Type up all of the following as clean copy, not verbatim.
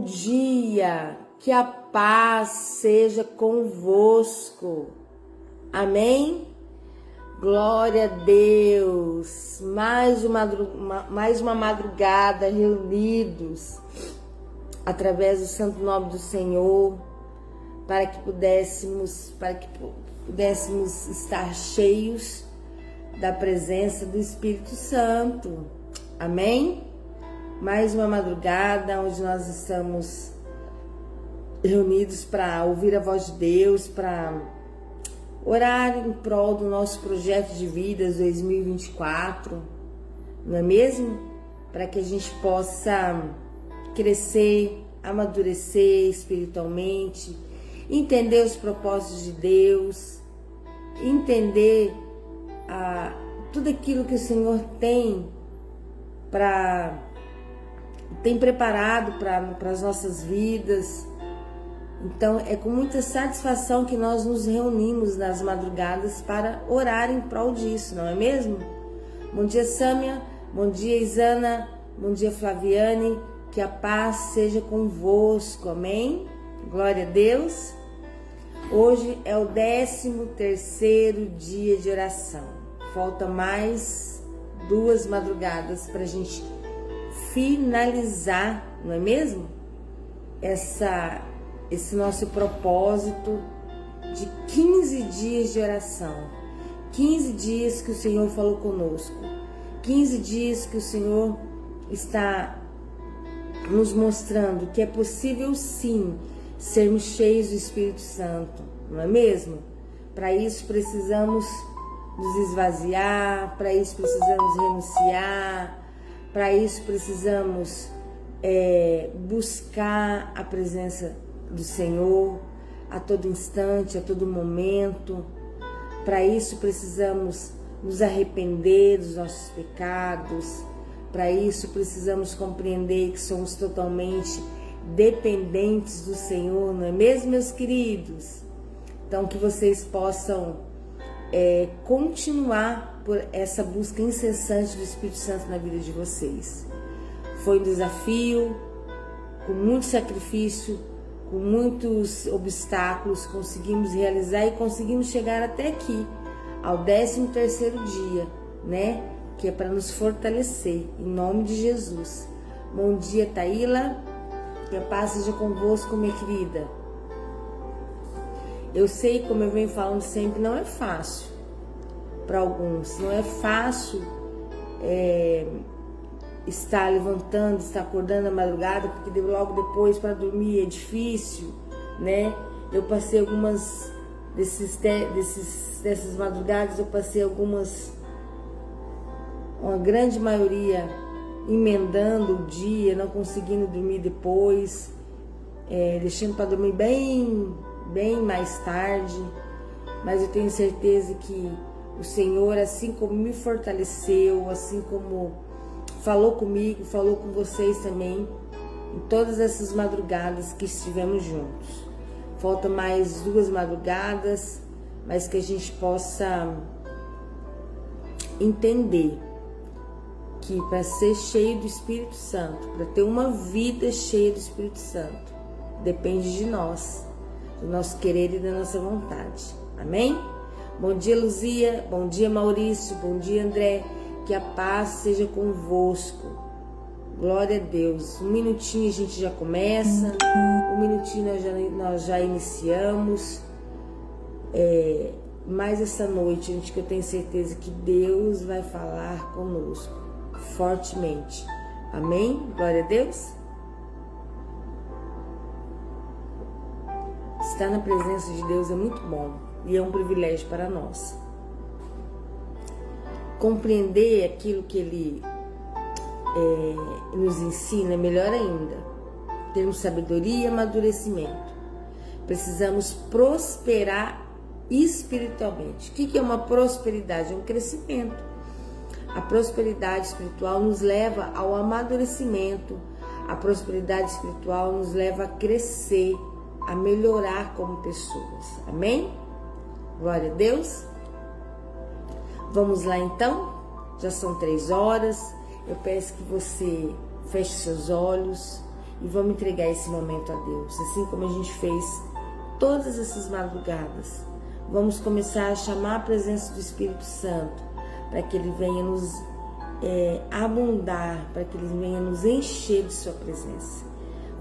Bom dia, que a paz seja convosco. Amém? Glória a Deus. Mais uma madrugada reunidos através do santo nome do Senhor, para que pudéssemos estar cheios da presença do Espírito Santo. Amém? Mais uma madrugada onde nós estamos reunidos para ouvir a voz de Deus, para orar em prol do nosso projeto de vidas 2024, não é mesmo? Para que a gente possa crescer, amadurecer espiritualmente, entender os propósitos de Deus, entender tudo aquilo que o Senhor tem preparado para as nossas vidas. Então é com muita satisfação que nós nos reunimos nas madrugadas para orar em prol disso, não é mesmo? Bom dia, Sâmia, bom dia, Isana, bom dia, Flaviane, que a paz seja convosco, amém? Glória a Deus. Hoje é o 13º dia de oração, falta mais 2 madrugadas para a gente finalizar, não é mesmo? Esse nosso propósito de 15 dias de oração, 15 dias que o Senhor falou conosco, 15 dias que o Senhor está nos mostrando que é possível sim sermos cheios do Espírito Santo, não é mesmo? Para isso precisamos nos esvaziar, para isso precisamos renunciar, para isso precisamos buscar a presença do Senhor a todo instante, a todo momento. Para isso precisamos nos arrepender dos nossos pecados. Para isso precisamos compreender que somos totalmente dependentes do Senhor, não é mesmo, meus queridos? Então que vocês possam continuar por essa busca incessante do Espírito Santo na vida de vocês. Foi um desafio, com muito sacrifício, com muitos obstáculos, conseguimos realizar e conseguimos chegar até aqui, ao 13º dia, né? Que é para nos fortalecer, em nome de Jesus. Bom dia, Taíla, que a paz seja convosco, minha querida. Eu sei, como eu venho falando sempre, não é fácil para alguns, não é fácil estar levantando, estar acordando à madrugada, porque logo depois para dormir é difícil, né? Eu passei algumas dessas madrugadas, uma grande maioria emendando o dia, não conseguindo dormir depois, deixando para dormir bem mais tarde. Mas eu tenho certeza que o Senhor, assim como me fortaleceu, assim como falou comigo, falou com vocês também, em todas essas madrugadas que estivemos juntos. Falta mais 2 madrugadas, mas que a gente possa entender que para ser cheio do Espírito Santo, para ter uma vida cheia do Espírito Santo, depende de nós, do nosso querer e da nossa vontade. Amém? Bom dia, Luzia. Bom dia, Maurício. Bom dia, André. Que a paz seja convosco. Glória a Deus. 1 minutinho a gente já começa. 1 minutinho nós já iniciamos. Mais essa noite, gente, que eu tenho certeza que Deus vai falar conosco fortemente. Amém? Glória a Deus. Estar na presença de Deus é muito bom e é um privilégio para nós. Compreender aquilo que Ele nos ensina é melhor ainda. Termos sabedoria e amadurecimento. Precisamos prosperar espiritualmente. O que é uma prosperidade? É um crescimento. A prosperidade espiritual nos leva ao amadurecimento. A prosperidade espiritual nos leva a crescer, a melhorar como pessoas. Amém? Glória a Deus. Vamos lá então? Já são 3 horas. Eu peço que você feche seus olhos e vamos entregar esse momento a Deus, assim como a gente fez todas essas madrugadas. Vamos começar a chamar a presença do Espírito Santo para que Ele venha nos abundar, para que Ele venha nos encher de Sua presença.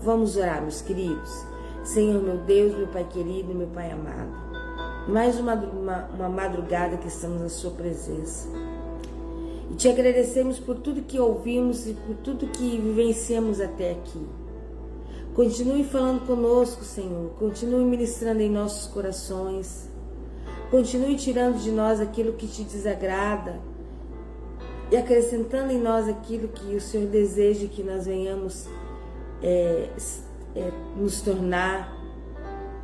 Vamos orar, meus queridos. Senhor, meu Deus, meu Pai querido, meu Pai amado, mais uma madrugada que estamos na Sua presença. E Te agradecemos por tudo que ouvimos e por tudo que vivenciamos até aqui. Continue falando conosco, Senhor. Continue ministrando em nossos corações. Continue tirando de nós aquilo que Te desagrada e acrescentando em nós aquilo que o Senhor deseja que nós venhamos nos tornar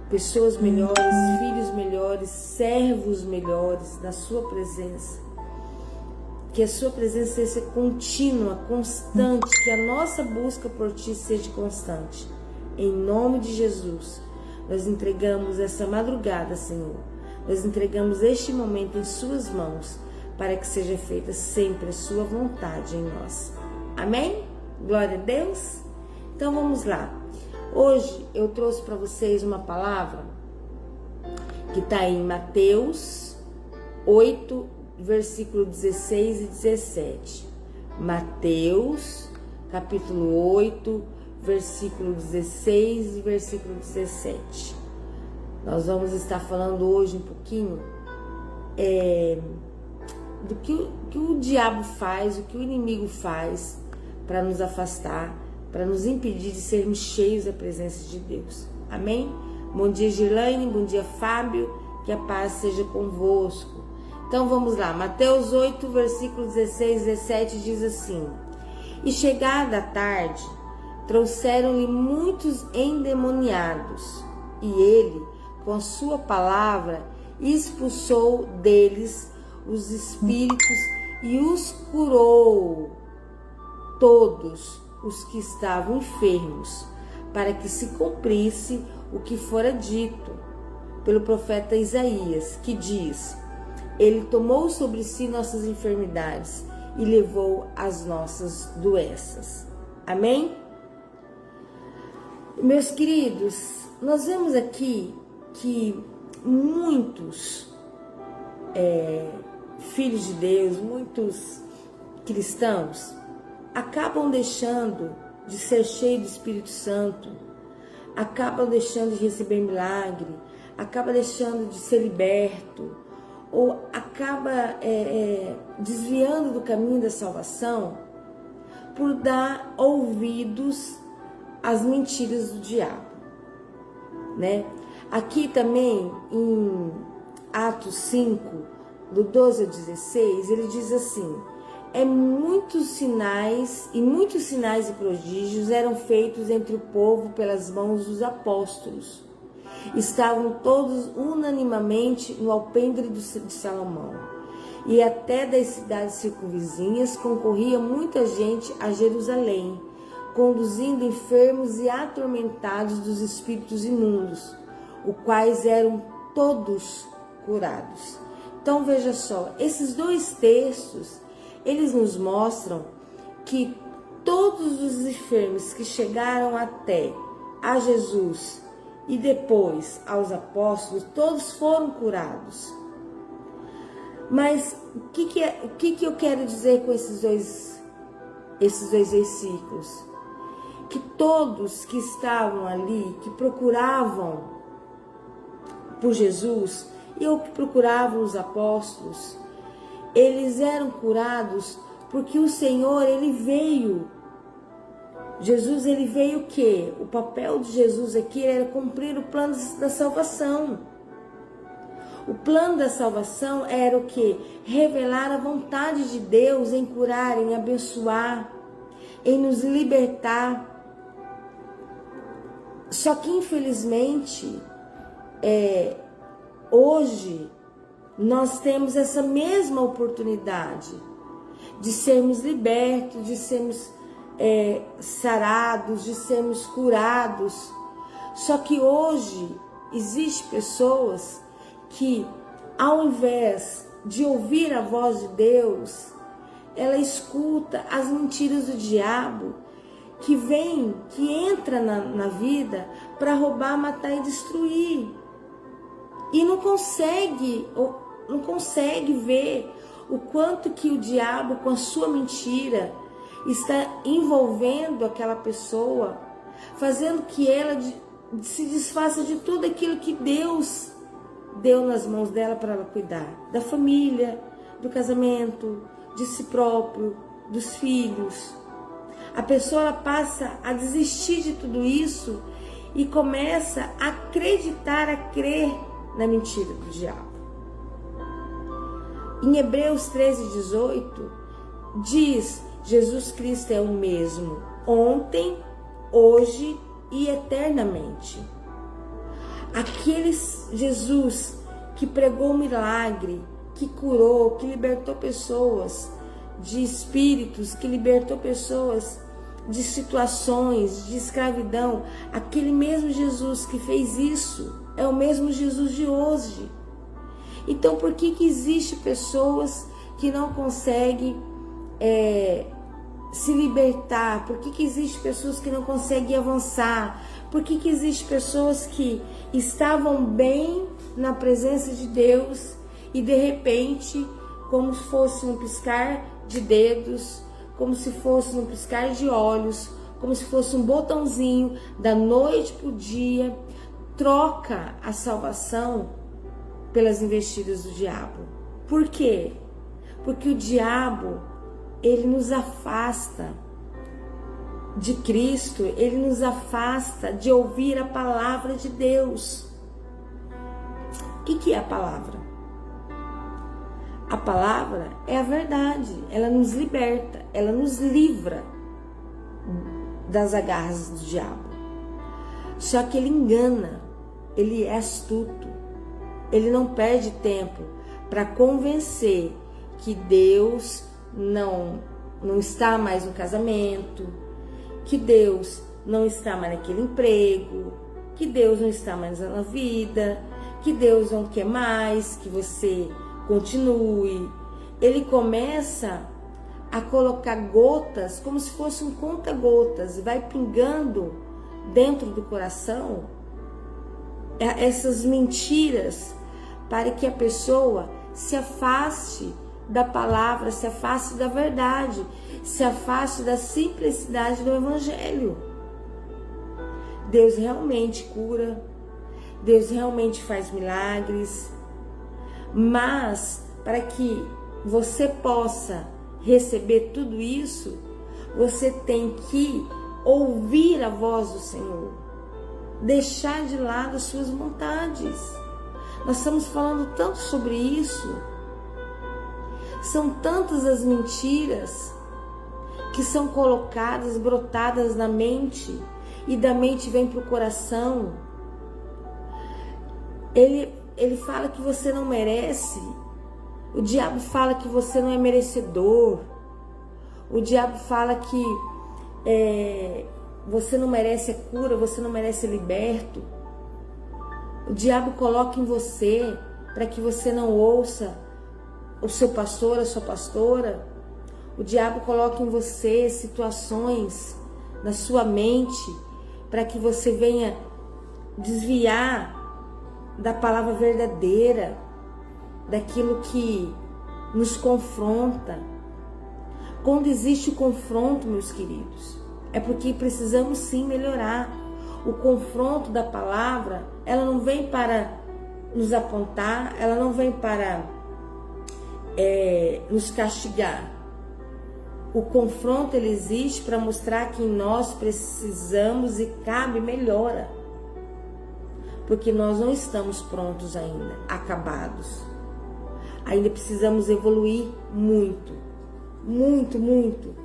pessoas melhores, filhos melhores, servos melhores na Sua presença. Que a Sua presença seja contínua, constante, que a nossa busca por Ti seja constante. Em nome de Jesus, nós entregamos essa madrugada, Senhor. Nós entregamos este momento em Suas mãos, para que seja feita sempre a Sua vontade em nós. Amém? Glória a Deus. Então vamos lá. Hoje eu trouxe para vocês uma palavra que está em Mateus 8, versículo 16 e 17. Mateus, capítulo 8, versículo 16 e versículo 17. Nós vamos estar falando hoje um pouquinho do que o diabo faz, o que o inimigo faz para nos afastar, para nos impedir de sermos cheios da presença de Deus. Amém? Bom dia, Girlaine, bom dia, Fábio, que a paz seja convosco. Então vamos lá, Mateus 8, versículo 16 e 17 diz assim: E chegada a tarde, trouxeram-lhe muitos endemoniados, e ele, com a sua palavra, expulsou deles os espíritos e os curou todos os que estavam enfermos, para que se cumprisse o que fora dito pelo profeta Isaías, que diz: Ele tomou sobre si nossas enfermidades e levou as nossas doenças. Amém? Meus queridos, nós vemos aqui que muitos filhos de Deus, muitos cristãos, acabam deixando de ser cheios do Espírito Santo, acabam deixando de receber milagre, acabam deixando de ser liberto, ou acaba desviando do caminho da salvação por dar ouvidos às mentiras do diabo, né? Aqui também em Atos 5, do 12 ao 16, ele diz assim: muitos sinais e prodígios eram feitos entre o povo pelas mãos dos apóstolos. Estavam todos unanimemente no alpendre de Salomão. E até das cidades circunvizinhas concorria muita gente a Jerusalém, conduzindo enfermos e atormentados dos espíritos imundos, os quais eram todos curados. Então veja só, esses dois textos, eles nos mostram que todos os enfermos que chegaram até a Jesus e depois aos apóstolos, todos foram curados. Mas o que eu quero dizer com esses dois versículos? Que todos que estavam ali, que procuravam por Jesus e ou que procuravam os apóstolos, eles eram curados porque o Senhor, Ele veio. Jesus, Ele veio o quê? O papel de Jesus aqui era cumprir o plano da salvação. O plano da salvação era o quê? Revelar a vontade de Deus em curar, em abençoar, em nos libertar. Só que infelizmente, hoje, nós temos essa mesma oportunidade de sermos libertos, de sermos sarados, de sermos curados. Só que hoje existem pessoas que, ao invés de ouvir a voz de Deus, ela escuta as mentiras do diabo que vem, que entra na vida para roubar, matar e destruir. E não consegue ver o quanto que o diabo, com a sua mentira, está envolvendo aquela pessoa, fazendo que ela se desfaça de tudo aquilo que Deus deu nas mãos dela para ela cuidar, da família, do casamento, de si próprio, dos filhos. A pessoa ela passa a desistir de tudo isso e começa a acreditar, a crer na mentira do diabo. Em Hebreus 13:18 diz: Jesus Cristo é o mesmo ontem, hoje e eternamente. Aquele Jesus que pregou um milagre, que curou, que libertou pessoas de espíritos, que libertou pessoas de situações de escravidão, aquele mesmo Jesus que fez isso é o mesmo Jesus de hoje. Então, por que existe pessoas que não conseguem se libertar? Por que existe pessoas que não conseguem avançar? Por que existe pessoas que estavam bem na presença de Deus e de repente, como se fosse um piscar de dedos, como se fosse um piscar de olhos, como se fosse um botãozinho, da noite para o dia, troca a salvação pelas investidas do diabo? Por quê? Porque o diabo, ele nos afasta de Cristo, ele nos afasta de ouvir a palavra de Deus. O que é a palavra? A palavra é a verdade, ela nos liberta, ela nos livra das agarras do diabo. Só que ele engana, ele é astuto, ele não perde tempo para convencer que Deus não está mais no casamento, que Deus não está mais naquele emprego, que Deus não está mais na vida, que Deus não quer mais que você continue. Ele começa a colocar gotas, como se fosse um conta-gotas, vai pingando dentro do coração essas mentiras, para que a pessoa se afaste da palavra, se afaste da verdade, se afaste da simplicidade do Evangelho. Deus realmente cura, Deus realmente faz milagres, mas para que você possa receber tudo isso, você tem que ouvir a voz do Senhor, deixar de lado as suas vontades. Nós estamos falando tanto sobre isso. São tantas as mentiras que são colocadas, brotadas na mente, e da mente vem para o coração. Ele fala que você não merece. O diabo fala que você não é merecedor. O diabo fala que você não merece a cura, você não merece ser liberto. O diabo coloca em você para que você não ouça o seu pastor, a sua pastora. O diabo coloca em você situações na sua mente para que você venha desviar da palavra verdadeira, daquilo que nos confronta. Quando existe o confronto, meus queridos, é porque precisamos sim melhorar. O confronto da palavra, ela não vem para nos apontar, ela não vem para nos castigar. O confronto ele existe para mostrar que nós precisamos e cabe melhora, porque nós não estamos prontos ainda, acabados. Ainda precisamos evoluir muito, muito, muito,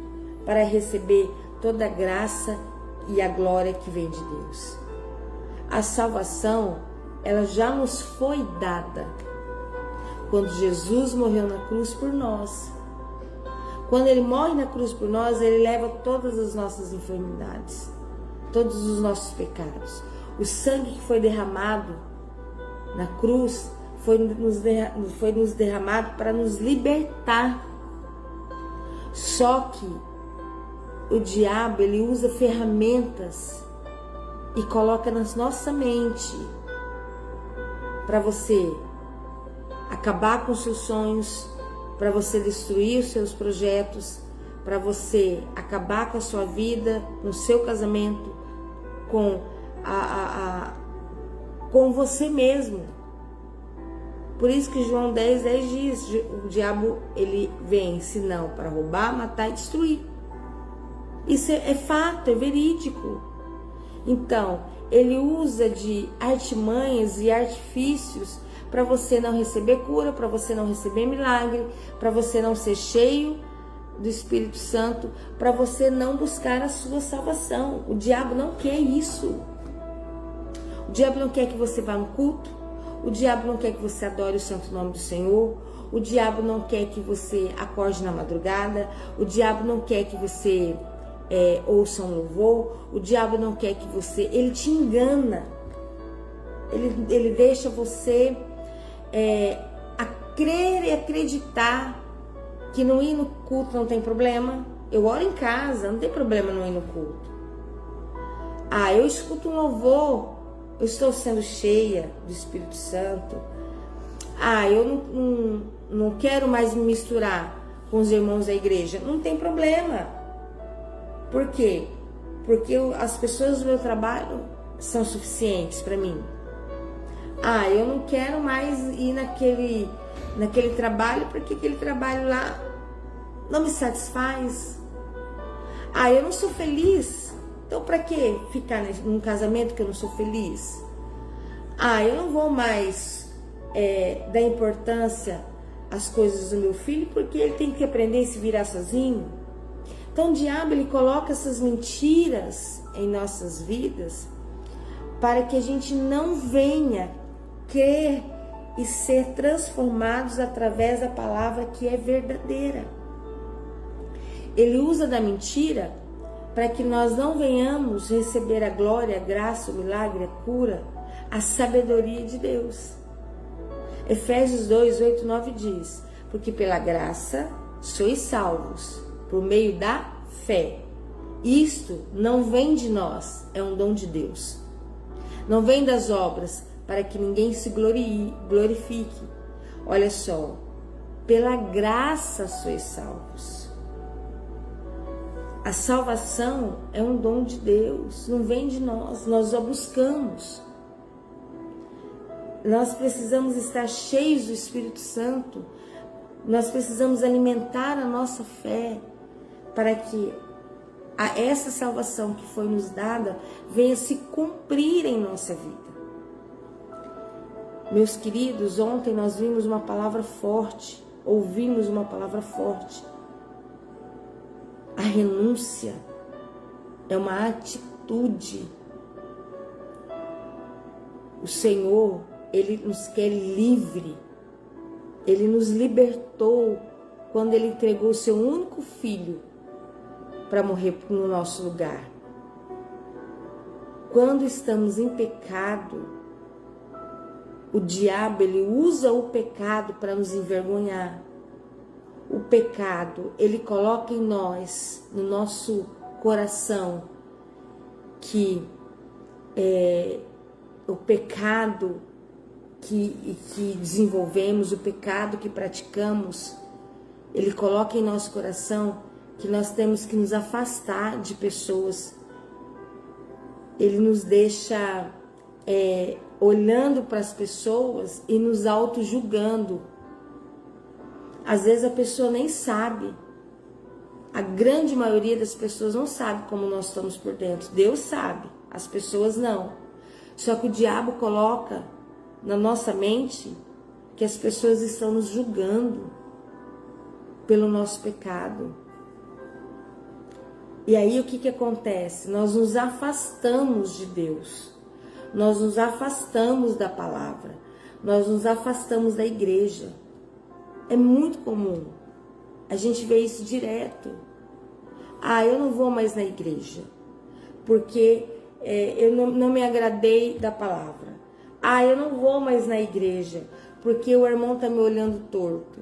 para receber toda a graça e a glória que vem de Deus. A salvação, ela já nos foi dada quando Jesus morreu na cruz por nós. Quando ele morre na cruz por nós, ele leva todas as nossas enfermidades, todos os nossos pecados. O sangue que foi derramado na cruz foi nos derramado para nos libertar. Só que o diabo, ele usa ferramentas e coloca na nossa mente para você acabar com seus sonhos, para você destruir os seus projetos, para você acabar com a sua vida, com o seu casamento, com você mesmo. Por isso que João 10:10 diz, o diabo ele vem senão para roubar, matar e destruir. Isso é fato, é verídico. Então, ele usa de artimanhas e artifícios para você não receber cura, para você não receber milagre, para você não ser cheio do Espírito Santo, para você não buscar a sua salvação. O diabo não quer isso. O diabo não quer que você vá no culto. O diabo não quer que você adore o santo nome do Senhor. O diabo não quer que você acorde na madrugada. O diabo não quer que você ouça um louvor. O diabo não quer que você... Ele te engana. Ele deixa você a crer e acreditar que não ir no culto não tem problema. Eu oro em casa, não tem problema não ir no culto. Eu escuto um louvor, eu estou sendo cheia do Espírito Santo. Eu não quero mais me misturar com os irmãos da igreja. Não tem problema. Por quê? Porque as pessoas do meu trabalho são suficientes para mim. Eu não quero mais ir naquele trabalho, porque aquele trabalho lá não me satisfaz. Eu não sou feliz. Então, para que ficar num casamento que eu não sou feliz? Eu não vou mais dar importância às coisas do meu filho, porque ele tem que aprender a se virar sozinho. Então, o diabo, ele coloca essas mentiras em nossas vidas para que a gente não venha crer e ser transformados através da palavra que é verdadeira. Ele usa da mentira para que nós não venhamos receber a glória, a graça, o milagre, a cura, a sabedoria de Deus. Efésios 2:8-9 diz: porque pela graça sois salvos, por meio da fé. Isto não vem de nós, é um dom de Deus. Não vem das obras, para que ninguém se glorifique. Olha só, pela graça sois salvos. A salvação é um dom de Deus, não vem de nós a buscamos. Nós precisamos estar cheios do Espírito Santo, nós precisamos alimentar a nossa fé, para que essa salvação que foi nos dada venha se cumprir em nossa vida. Meus queridos, ontem nós vimos uma palavra forte, ouvimos uma palavra forte. A renúncia é uma atitude. O Senhor, Ele nos quer livre. Ele nos libertou quando Ele entregou o seu único filho para morrer no nosso lugar. Quando estamos em pecado, o diabo, ele usa o pecado para nos envergonhar. O pecado, ele coloca em nós, no nosso coração, que o pecado que desenvolvemos, o pecado que praticamos, ele coloca em nosso coração que nós temos que nos afastar de pessoas. Ele nos deixa olhando para as pessoas e nos auto-julgando. Às vezes a pessoa nem sabe. A grande maioria das pessoas não sabe como nós estamos por dentro. Deus sabe, as pessoas não. Só que o diabo coloca na nossa mente que as pessoas estão nos julgando pelo nosso pecado. E aí o que acontece? Nós nos afastamos de Deus. Nós nos afastamos da palavra. Nós nos afastamos da igreja. É muito comum. A gente vê isso direto. Eu não vou mais na igreja, porque eu não me agradei da palavra. Eu não vou mais na igreja, porque o irmão está me olhando torto.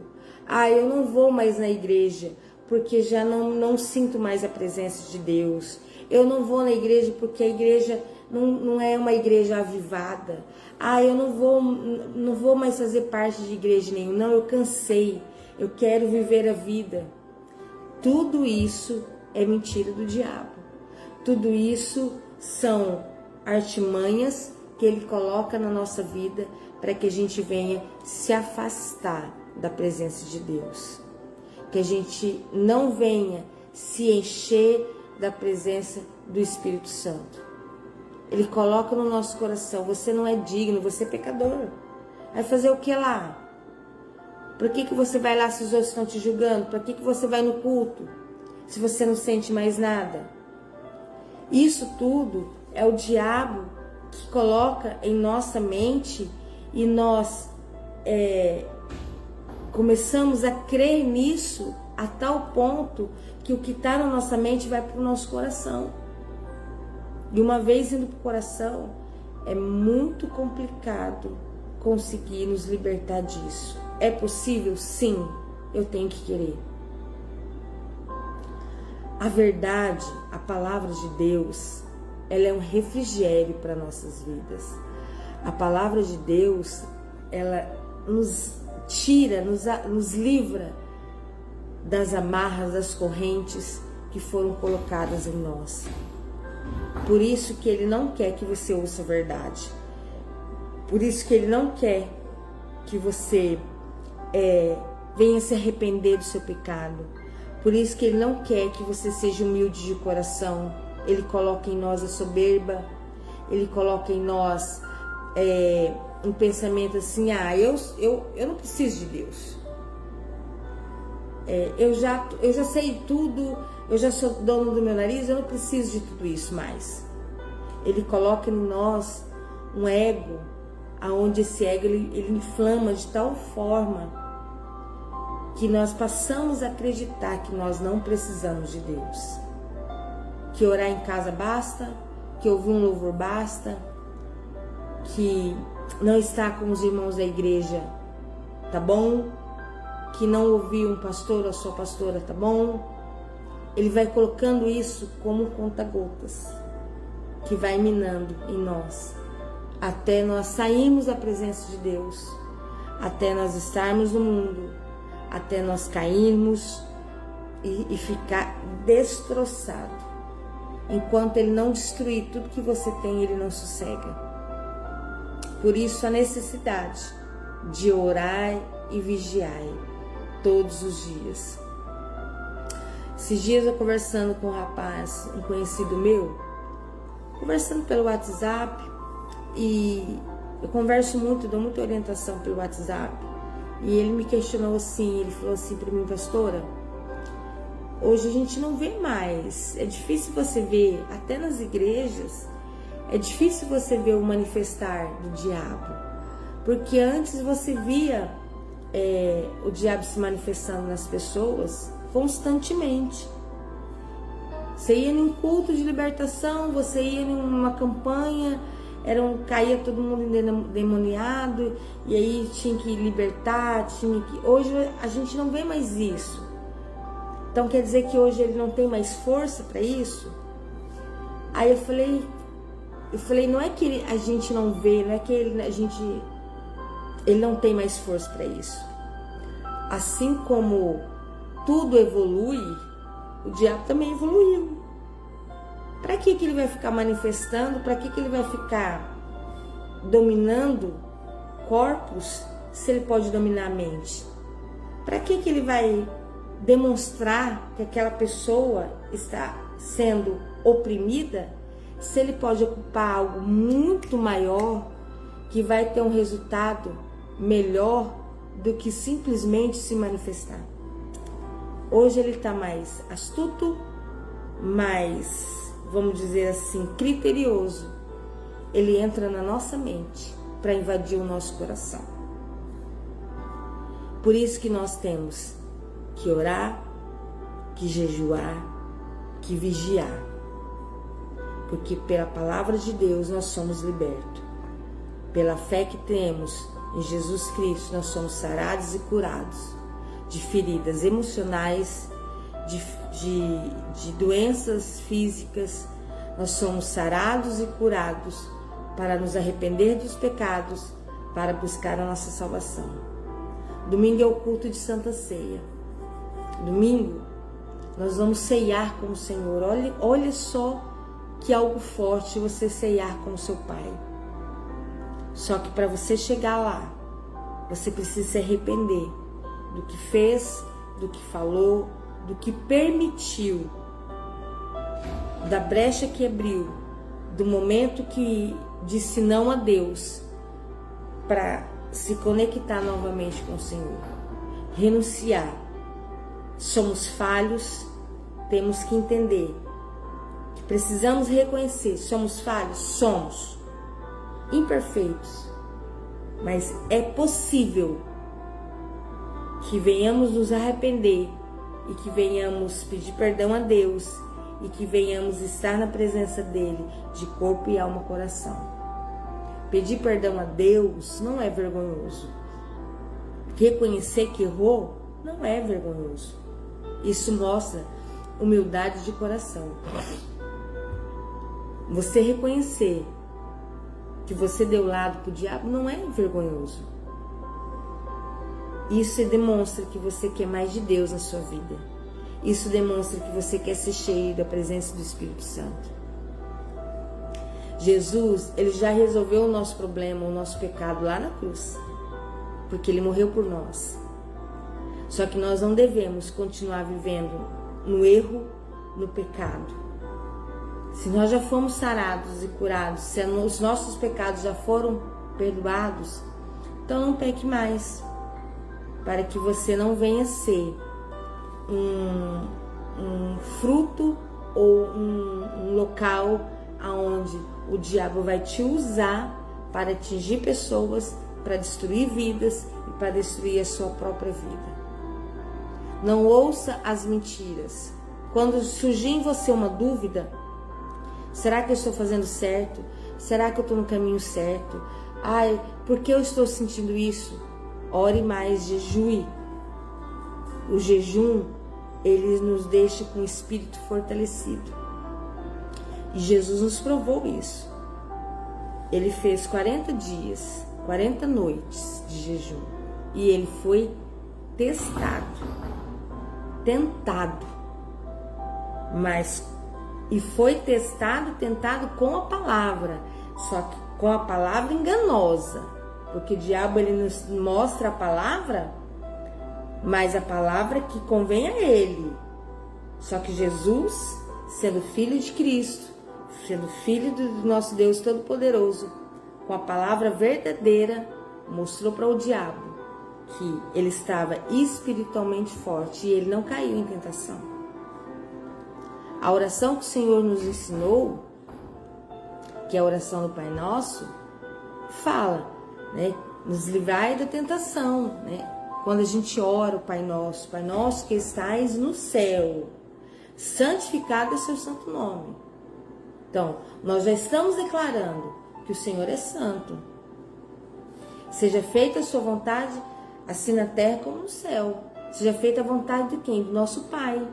Eu não vou mais na igreja, porque já não sinto mais a presença de Deus. Eu não vou na igreja porque a igreja não é uma igreja avivada. Eu não vou mais fazer parte de igreja nenhuma. Não, eu cansei. Eu quero viver a vida. Tudo isso é mentira do diabo. Tudo isso são artimanhas que ele coloca na nossa vida para que a gente venha se afastar da presença de Deus. Que a gente não venha se encher da presença do Espírito Santo. Ele coloca no nosso coração: você não é digno, você é pecador. Vai fazer o que lá? Por que você vai lá se os outros estão te julgando? Por que você vai no culto se você não sente mais nada? Isso tudo é o diabo que coloca em nossa mente e nós começamos a crer nisso a tal ponto que o que está na nossa mente vai para o nosso coração. E uma vez indo para o coração, é muito complicado conseguir nos libertar disso. É possível? Sim, eu tenho que querer. A verdade, a palavra de Deus, ela é um refrigério para nossas vidas. A palavra de Deus, ela nos tira, nos livra das amarras, das correntes que foram colocadas em nós. Por isso que ele não quer que você ouça a verdade. Por isso que ele não quer que você venha se arrepender do seu pecado. Por isso que ele não quer que você seja humilde de coração. Ele coloca em nós a soberba. Ele coloca em nós um pensamento assim: eu não preciso de Deus. Eu já sei tudo, eu já sou dono do meu nariz, eu não preciso de tudo isso mais. Ele coloca em nós um ego, aonde esse ego ele inflama de tal forma que nós passamos a acreditar que nós não precisamos de Deus. Que orar em casa basta, que ouvir um louvor basta, que não estar com os irmãos da igreja tá bom, que não ouvir um pastor ou a sua pastora tá bom. Ele vai colocando isso como um conta-gotas, que vai minando em nós, até nós sairmos da presença de Deus, até nós estarmos no mundo, até nós cairmos e ficar destroçado. Enquanto ele não destruir tudo que você tem, ele não sossega. Por isso a necessidade de orar e vigiar todos os dias. Esses dias eu conversando com um rapaz, um conhecido meu, conversando pelo WhatsApp, e eu converso muito, dou muita orientação pelo WhatsApp, e ele me questionou assim, ele falou assim para mim: pastora, hoje a gente não vê mais, é difícil você ver, até nas igrejas, é difícil você ver o manifestar do diabo, porque antes você via o diabo se manifestando nas pessoas constantemente. Você ia num culto de libertação, você ia numa campanha, caía todo mundo endemoniado, e aí tinha que libertar, Hoje a gente não vê mais isso. Então quer dizer que hoje ele não tem mais força para isso? Aí eu falei, não é que a gente não vê, não é que ele não tem mais força para isso. Assim como tudo evolui, o diabo também evoluiu. Para que ele vai ficar manifestando? Para que ele vai ficar dominando corpos se ele pode dominar a mente? Para que ele vai demonstrar que aquela pessoa está sendo oprimida se ele pode ocupar algo muito maior que vai ter um resultado melhor do que simplesmente se manifestar? Hoje ele está mais astuto, mais, vamos dizer assim, criterioso. Ele entra na nossa mente para invadir o nosso coração. Por isso que nós temos que orar, que jejuar, que vigiar. Porque pela palavra de Deus nós somos libertos. Pela fé que temos em Jesus Cristo, nós somos sarados e curados de feridas emocionais, de doenças físicas, nós somos sarados e curados para nos arrepender dos pecados, para buscar a nossa salvação. Domingo é o culto de Santa Ceia. Domingo nós vamos ceiar com o Senhor. Olha só que algo forte você ceiar com o seu Pai. Só que para você chegar lá, você precisa se arrepender do que fez, do que falou, do que permitiu, da brecha que abriu, do momento que disse não a Deus, para se conectar novamente com o Senhor. Renunciar. Somos falhos, temos que entender que precisamos reconhecer. Somos falhos? Somos imperfeitos, mas é possível que venhamos nos arrepender e que venhamos pedir perdão a Deus e que venhamos estar na presença dele de corpo e alma, coração. Pedir perdão a Deus não é vergonhoso. Reconhecer que errou não é vergonhoso. Isso mostra humildade de coração. Você reconhecer que você deu lado para o diabo não é vergonhoso. Isso demonstra que você quer mais de Deus na sua vida. Isso demonstra que você quer ser cheio da presença do Espírito Santo. Jesus, ele já resolveu o nosso problema, o nosso pecado lá na cruz, porque ele morreu por nós. Só que nós não devemos continuar vivendo no erro, no pecado. Se nós já fomos sarados e curados, se os nossos pecados já foram perdoados, então não peque mais, para que você não venha ser um fruto ou um local aonde o diabo vai te usar para atingir pessoas, para destruir vidas e para destruir a sua própria vida. Não ouça as mentiras. Quando surgir em você uma dúvida, será que eu estou fazendo certo? Será que eu estou no caminho certo? Ai, por que eu estou sentindo isso? Ore mais, jejue. O jejum, ele nos deixa com o espírito fortalecido. E Jesus nos provou isso. Ele fez 40 dias, 40 noites de jejum. E ele foi tentado. E foi tentado com a palavra. Só que com a palavra enganosa. Porque o diabo, ele nos mostra a palavra, mas a palavra que convém a ele. Só que Jesus, sendo filho de Cristo, sendo filho do nosso Deus Todo-Poderoso, com a palavra verdadeira, mostrou para o diabo que ele estava espiritualmente forte e ele não caiu em tentação. A oração que o Senhor nos ensinou, que é a oração do Pai Nosso, fala, né, nos livrai da tentação, né? Quando a gente ora o Pai Nosso que estais no céu, santificado é seu santo nome. Então, nós já estamos declarando que o Senhor é santo. Seja feita a sua vontade, assim na terra como no céu. Seja feita a vontade de quem? Do nosso Pai.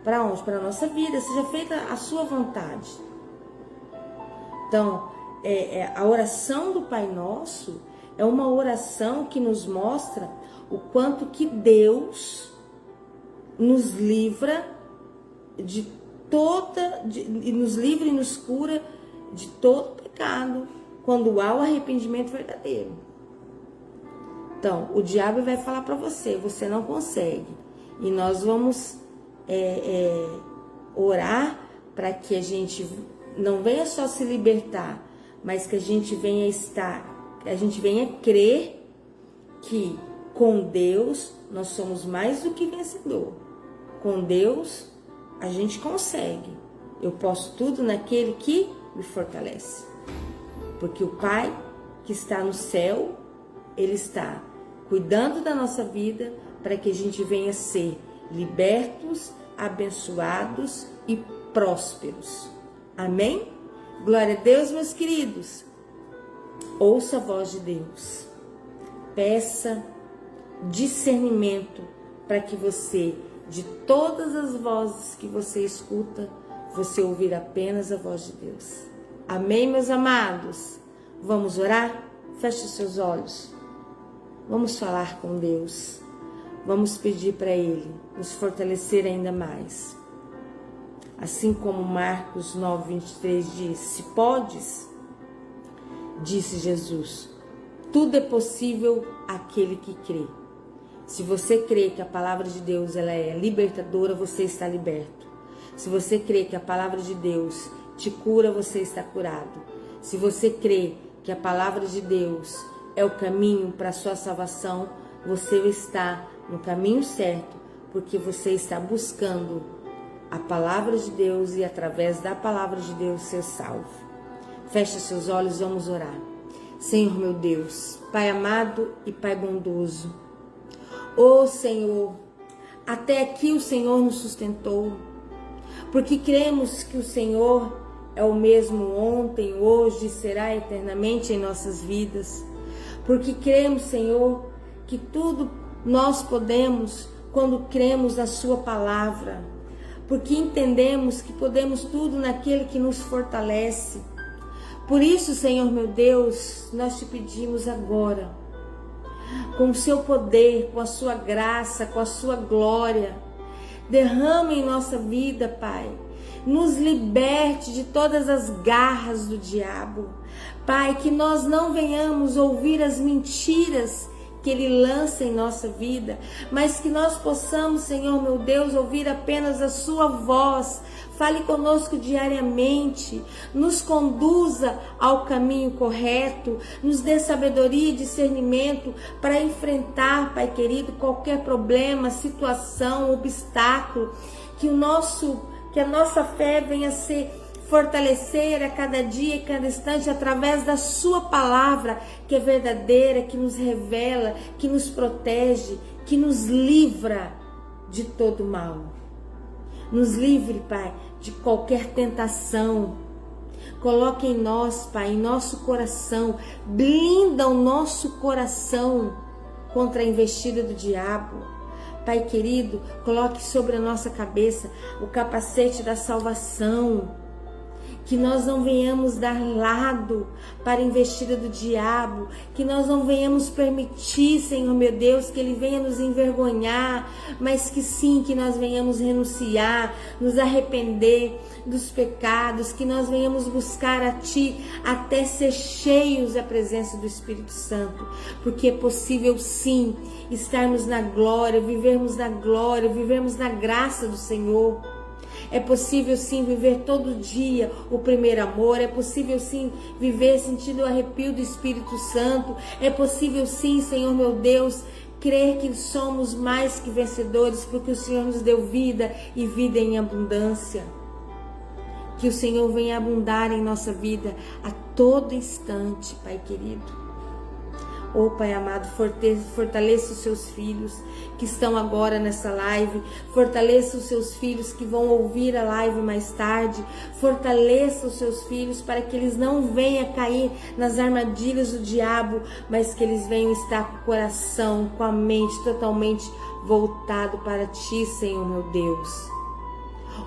Para onde? Para a nossa vida. Seja feita a sua vontade. Então, a oração do Pai Nosso é uma oração que nos mostra o quanto que Deus nos livra nos livra e nos cura de todo pecado, quando há o arrependimento verdadeiro. Então, o diabo vai falar para você, você não consegue. E nós vamos orar para que a gente não venha só se libertar, mas que a gente venha crer que com Deus nós somos mais do que vencedor. Com Deus a gente consegue. Eu posso tudo naquele que me fortalece. Porque o Pai que está no céu, Ele está cuidando da nossa vida para que a gente venha ser libertos, abençoados e prósperos. Amém? Glória a Deus, meus queridos. Ouça a voz de Deus. Peça discernimento para que você de todas as vozes que você escuta, você ouvir apenas a voz de Deus. Amém, meus amados? Vamos orar? Feche seus olhos. Vamos falar com Deus. Vamos pedir para Ele nos fortalecer ainda mais. Assim como Marcos 9:23 diz: se podes, disse Jesus, tudo é possível àquele que crê. Se você crê que a palavra de Deus ela é libertadora, você está liberto. Se você crê que a palavra de Deus te cura, você está curado. Se você crê que a palavra de Deus é o caminho para a sua salvação, você está no caminho certo, porque você está buscando a palavra de Deus e através da palavra de Deus ser salvo. Feche seus olhos, vamos orar. Senhor meu Deus, Pai amado e Pai bondoso, ó Senhor, até aqui o Senhor nos sustentou, porque cremos que o Senhor é o mesmo ontem, hoje e será eternamente em nossas vidas. Porque cremos, Senhor, que tudo nós podemos quando cremos na Sua palavra. Porque entendemos que podemos tudo naquele que nos fortalece. Por isso, Senhor meu Deus, nós te pedimos agora, com o Seu poder, com a Sua graça, com a Sua glória, derrame em nossa vida, Pai. Nos liberte de todas as garras do diabo. Pai, que nós não venhamos ouvir as mentiras que ele lança em nossa vida, mas que nós possamos, Senhor meu Deus, ouvir apenas a Sua voz. Fale conosco diariamente, nos conduza ao caminho correto, nos dê sabedoria e discernimento para enfrentar, Pai querido, qualquer problema, situação, obstáculo, que a nossa fé venha se fortalecer a cada dia e cada instante através da Sua palavra, que é verdadeira, que nos revela, que nos protege, que nos livra de todo mal. Nos livre, Pai, de qualquer tentação. Coloque em nós, Pai, em nosso coração, blinda o nosso coração contra a investida do diabo. Pai querido, coloque sobre a nossa cabeça o capacete da salvação. Que nós não venhamos dar lado para a investida do diabo, que nós não venhamos permitir, Senhor meu Deus, que ele venha nos envergonhar, mas que sim, que nós venhamos renunciar, nos arrepender dos pecados, que nós venhamos buscar a Ti até ser cheios da presença do Espírito Santo, porque é possível sim estarmos na glória, vivermos na graça do Senhor. É possível sim viver todo dia o primeiro amor, é possível sim viver sentindo o arrepio do Espírito Santo, é possível sim, Senhor meu Deus, crer que somos mais que vencedores, porque o Senhor nos deu vida e vida em abundância. Que o Senhor venha abundar em nossa vida a todo instante, Pai querido. Oh, Pai amado, fortaleça os seus filhos que estão agora nessa live. Fortaleça os seus filhos que vão ouvir a live mais tarde. Fortaleça os seus filhos para que eles não venham cair nas armadilhas do diabo, mas que eles venham estar com o coração, com a mente totalmente voltado para Ti, Senhor meu Deus.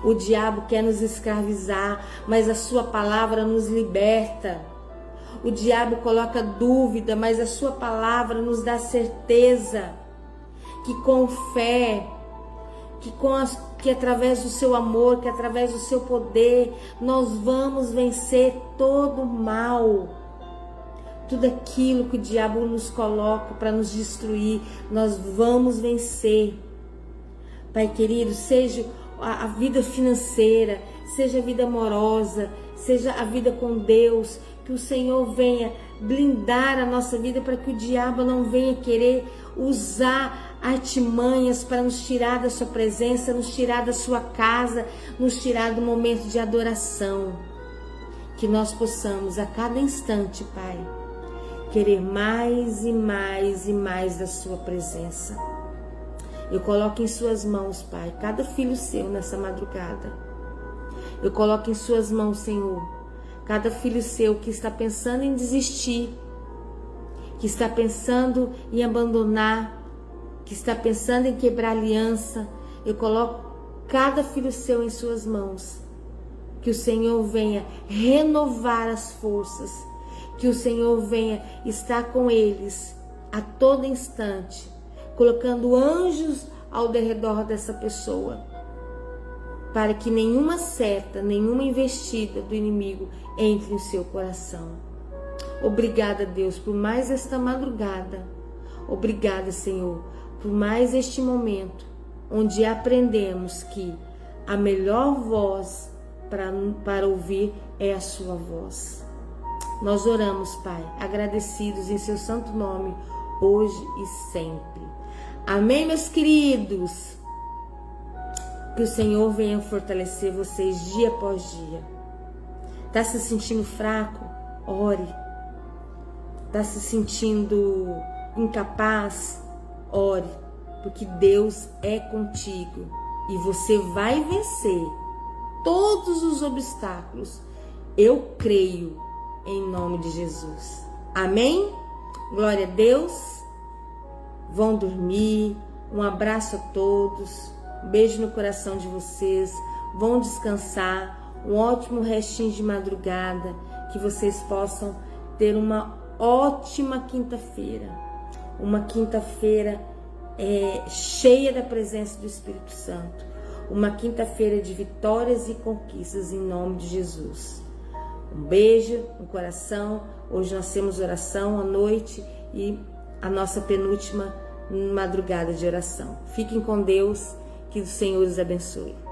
O diabo quer nos escravizar, mas a Sua palavra nos liberta. O diabo coloca dúvida, mas a Sua palavra nos dá certeza que com fé, que através do Seu amor, que através do Seu poder, nós vamos vencer todo o mal. Tudo aquilo que o diabo nos coloca para nos destruir, nós vamos vencer. Pai querido, seja a vida financeira, seja a vida amorosa, seja a vida com Deus, que o Senhor venha blindar a nossa vida para que o diabo não venha querer usar artimanhas para nos tirar da Sua presença, nos tirar da Sua casa, nos tirar do momento de adoração. Que nós possamos a cada instante, Pai, querer mais e mais e mais da Sua presença. Eu coloco em Suas mãos, Pai, cada filho Seu nessa madrugada. Eu coloco em Suas mãos, Senhor, cada filho Seu que está pensando em desistir, que está pensando em abandonar, que está pensando em quebrar aliança, eu coloco cada filho seu em suas mãos. Que o Senhor venha renovar as forças. Que o Senhor venha estar com eles a todo instante, colocando anjos ao redor dessa pessoa, para que nenhuma seta, nenhuma investida do inimigo entre em seu coração. Obrigada, Deus, por mais esta madrugada. Obrigada, Senhor, por mais este momento, onde aprendemos que a melhor voz para ouvir é a sua voz. Nós oramos, Pai, agradecidos em seu santo nome, hoje e sempre. Amém, meus queridos? Que o Senhor venha fortalecer vocês dia após dia. Tá se sentindo fraco? Ore. Tá se sentindo incapaz? Ore, porque Deus é contigo e você vai vencer todos os obstáculos. Eu creio em nome de Jesus. Amém? Glória a Deus. Vão dormir. Um abraço a todos. Um beijo no coração de vocês. Vão descansar. Um ótimo restinho de madrugada. Que vocês possam ter uma ótima quinta-feira. Uma quinta-feira cheia da presença do Espírito Santo. Uma quinta-feira de vitórias e conquistas em nome de Jesus. Um beijo no coração. Hoje nós temos oração à noite e a nossa penúltima madrugada de oração. Fiquem com Deus, que o Senhor os abençoe.